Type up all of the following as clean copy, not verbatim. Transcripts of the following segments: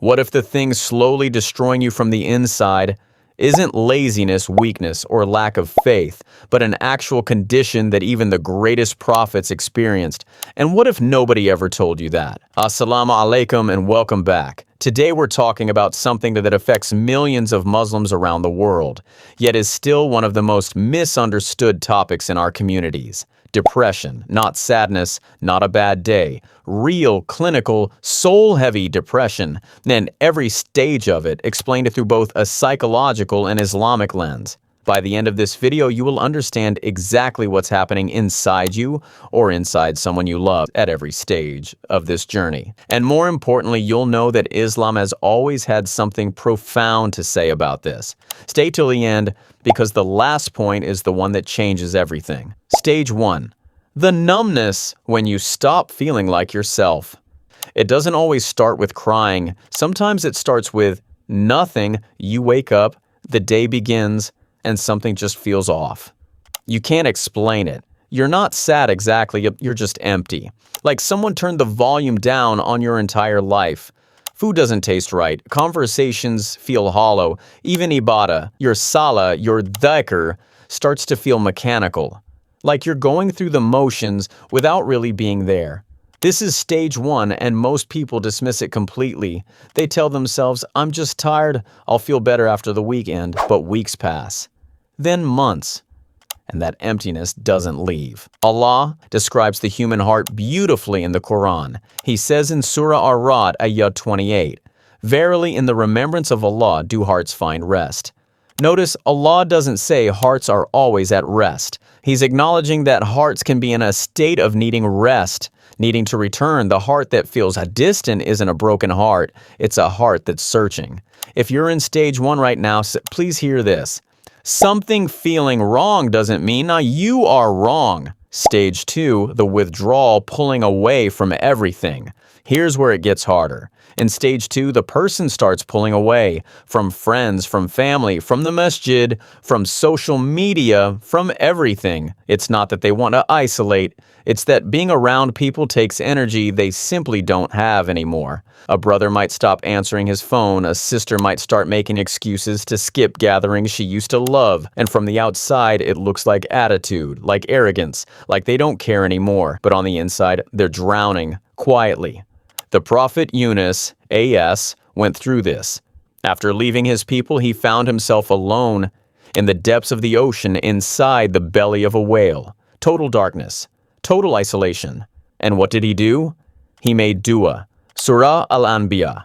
What if the thing slowly destroying you from the inside isn't laziness, weakness, or lack of faith, but an actual condition that even the greatest prophets experienced? And what if nobody ever told you that? Assalamu alaikum and welcome back. Today we're talking about something that affects millions of Muslims around the world, yet is still one of the most misunderstood topics in our communities. Depression, not sadness, not a bad day. Real, clinical, soul-heavy depression, and every stage of it explained through both a psychological and Islamic lens. By the end of this video, you will understand exactly what's happening inside you or inside someone you love at every stage of this journey. And more importantly, you'll know that Islam has always had something profound to say about this. Stay till the end because the last point is the one that changes everything. Stage 1. The numbness when you stop feeling like yourself. It doesn't always start with crying. Sometimes it starts with nothing. You wake up, the day begins, and something just feels off. You can't explain it. You're not sad exactly, you're just empty. Like someone turned the volume down on your entire life. Food doesn't taste right, conversations feel hollow, even ibadah, your salah, your dhikr, starts to feel mechanical. Like you're going through the motions without really being there. This is stage 1 and most people dismiss it completely. They tell themselves, I'm just tired, I'll feel better after the weekend, but weeks pass. Then months, and that emptiness doesn't leave. Allah describes the human heart beautifully in the Quran. He says in Surah Ar-Ra'd, ayah 28, "Verily in the remembrance of Allah do hearts find rest." Notice Allah doesn't say hearts are always at rest. He's acknowledging that hearts can be in a state of needing rest, needing to return. The heart that feels distant isn't a broken heart, it's a heart that's searching. If you're in stage 1 right now, please hear this. Something feeling wrong doesn't mean you are wrong. Stage 2, the withdrawal, pulling away from everything. Here's where it gets harder. In stage 2, the person starts pulling away from friends, from family, from the masjid, from social media, from everything. It's not that they want to isolate. It's that being around people takes energy they simply don't have anymore. A brother might stop answering his phone, a sister might start making excuses to skip gatherings she used to love, and from the outside it looks like attitude, like arrogance, like they don't care anymore, but on the inside they're drowning, quietly. The Prophet Yunus, A.S., went through this. After leaving his people, he found himself alone in the depths of the ocean inside the belly of a whale. Total darkness, total isolation. And what did he do? He made dua. Surah Al-Anbiya,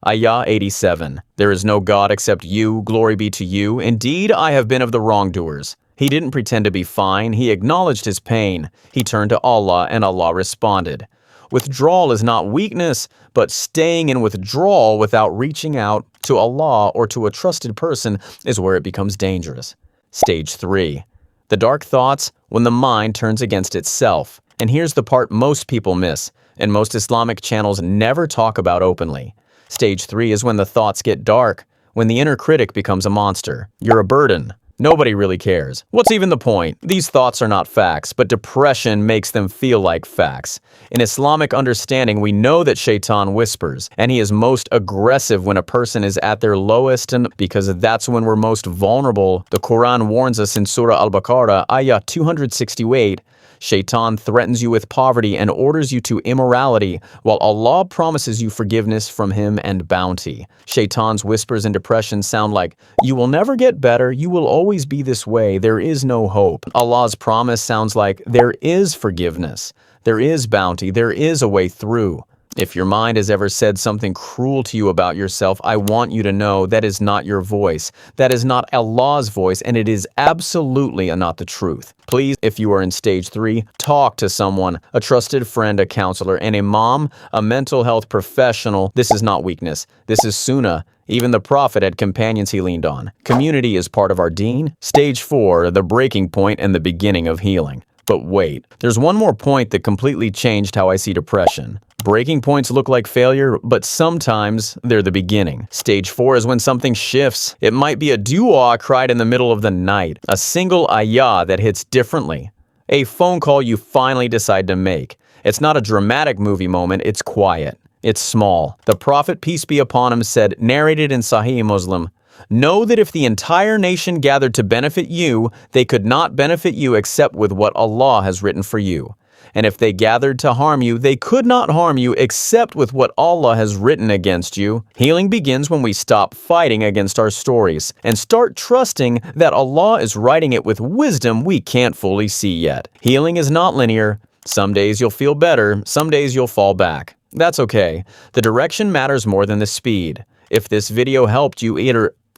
ayah 87. There is no God except you, glory be to you. Indeed, I have been of the wrongdoers. He didn't pretend to be fine. He acknowledged his pain. He turned to Allah, and Allah responded. Withdrawal is not weakness, but staying in withdrawal without reaching out to Allah or to a trusted person is where it becomes dangerous. Stage 3. The dark thoughts when the mind turns against itself. And here's the part most people miss, and most Islamic channels never talk about openly. Stage 3 is when the thoughts get dark, when the inner critic becomes a monster. You're a burden. Nobody really cares. What's even the point? These thoughts are not facts, but depression makes them feel like facts. In Islamic understanding, we know that Shaitan whispers, and he is most aggressive when a person is at their lowest, and because that's when we're most vulnerable. The Quran warns us in Surah Al-Baqarah, ayah 268, Shaitan threatens you with poverty and orders you to immorality, while Allah promises you forgiveness from him and bounty. Shaitan's whispers in depression sound like, you will never get better, you will always be this way, there is no hope. Allah's promise sounds like, there is forgiveness, there is bounty, there is a way through. If your mind has ever said something cruel to you about yourself, I want you to know that is not your voice. That is not Allah's voice, and it is absolutely not the truth. Please, if you are in stage 3, talk to someone, a trusted friend, a counselor, an imam, a mental health professional. This is not weakness. This is sunnah. Even the Prophet had companions he leaned on. Community is part of our Deen. Stage 4, the breaking point and the beginning of healing. But wait, there's one more point that completely changed how I see depression. Breaking points look like failure, but sometimes they're the beginning. Stage 4 is when something shifts. It might be a dua cried in the middle of the night, a single ayah that hits differently, a phone call you finally decide to make. It's not a dramatic movie moment, it's quiet. It's small. The Prophet, peace be upon him, said, narrated in Sahih Muslim, "Know that if the entire nation gathered to benefit you, they could not benefit you except with what Allah has written for you. And if they gathered to harm you, they could not harm you except with what Allah has written against you." Healing begins when we stop fighting against our stories and start trusting that Allah is writing it with wisdom we can't fully see yet. Healing is not linear. Some days you'll feel better, some days you'll fall back. That's okay. The direction matters more than the speed. If this video helped you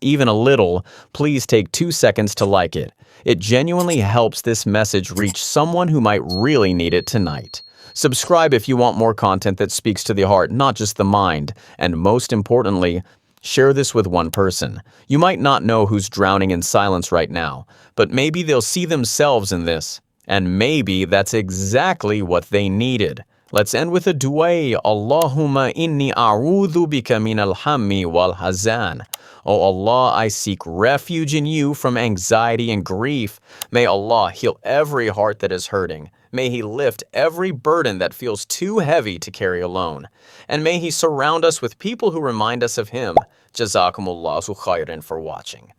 even a little, please take 2 seconds to like it. It genuinely helps this message reach someone who might really need it tonight. Subscribe if you want more content that speaks to the heart, not just the mind. And most importantly, share this with one person. You might not know who's drowning in silence right now, but maybe they'll see themselves in this. And maybe that's exactly what they needed. Let's end with a dua. Allahumma inni a'udhu bika min al-hammi wal hazan. O Allah, I seek refuge in you from anxiety and grief. May Allah heal every heart that is hurting. May He lift every burden that feels too heavy to carry alone. And may He surround us with people who remind us of Him. Jazakumullahu khairan for watching.